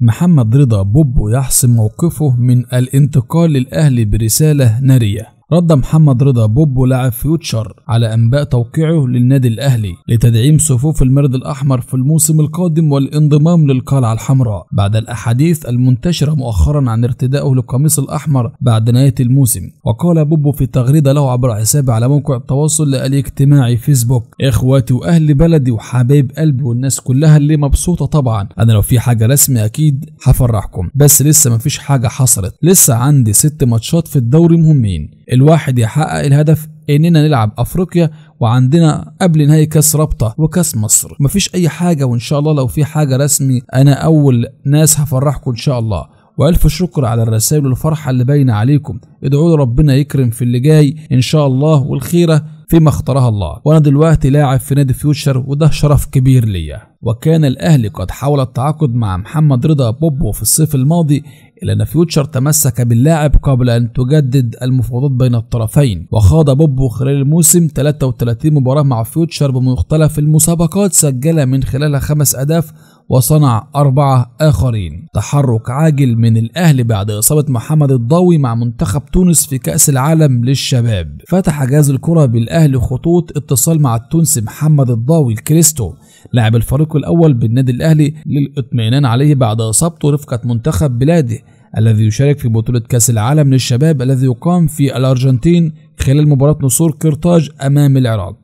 محمد رضا بوبو يحسم موقفه من الانتقال للأهلي برسالة نارية. رد محمد رضا بوبو لاعب فيوتشر على أنباء توقيعه للنادي الأهلي لتدعيم صفوف المارد الأحمر في الموسم القادم والانضمام للقلعة الحمراء بعد الأحاديث المنتشرة مؤخرا عن ارتدائه للقميص الأحمر بعد نهاية الموسم. وقال بوبو في تغريدة له عبر حسابه على موقع التواصل الاجتماعي فيسبوك: إخواتي وأهل بلدي وحبايب قلبي والناس كلها اللي مبسوطة، طبعا أنا لو في حاجة رسمي أكيد هفرحكم، بس لسه مفيش حاجة حصلت. لسه عندي 6 ماتشات في الدوري مهمين، الواحد يحقق الهدف اننا نلعب افريقيا، وعندنا قبل نهاية كاس رابطة وكاس مصر. مفيش اي حاجة، وان شاء الله لو في حاجة رسمي انا اول ناس هفرحكم ان شاء الله. والف شكر على الرسائل والفرحة اللي باينة عليكم. ادعوا ربنا يكرم في اللي جاي ان شاء الله، والخيرة فيما اختارها الله. وانا دلوقتي لاعب في نادي فيوتشر وده شرف كبير ليا. وكان الاهلي قد حاول التعاقد مع محمد رضا بوبو في الصيف الماضي، إلا أن فيوتشر تمسك باللاعب قبل أن تجدد المفاوضات بين الطرفين. وخاض بوبو خلال الموسم 33 مباراة مع فيوتشر بمختلف المسابقات، سجل من خلالها 5 أهداف وصنع 4 آخرين. تحرك عاجل من الأهلي بعد إصابة محمد الضاوي مع منتخب تونس في كأس العالم للشباب. فتح جهاز الكرة بالأهلي خطوط اتصال مع التونسي محمد الضاوي الكريستو لاعب الفريق الأول بالنادي الأهلي للإطمئنان عليه بعد إصابته رفقة منتخب بلاده الذي يشارك في بطولة كأس العالم للشباب الذي يقام في الأرجنتين خلال مباراة نصور قرطاج أمام العراق.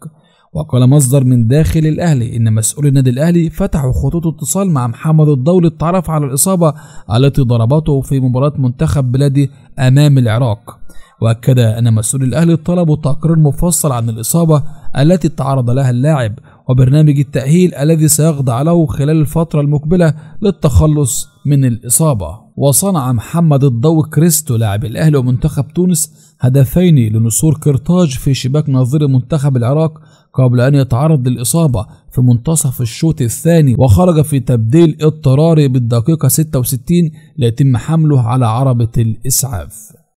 وقال مصدر من داخل الأهلي إن مسؤولي النادي الأهلي فتحوا خطوط اتصال مع محمد الضاوي للتعرف على الإصابة التي ضربته في مباراة منتخب بلاده أمام العراق. وأكد أن مسؤولي الأهلي طلبوا تقرير مفصل عن الإصابة التي تعرض لها اللاعب وبرنامج التأهيل الذي سيخضع له خلال الفترة المقبلة للتخلص من الإصابة. وصنع محمد الضاوي كريستو لاعب الأهلي ومنتخب تونس هدفين لنصور قرطاج في شباك نظير منتخب العراق قبل أن يتعرض للإصابة في منتصف الشوط الثاني، وخرج في تبديل اضطراري بالدقيقة 66 ليتم حمله على عربة الإسعاف.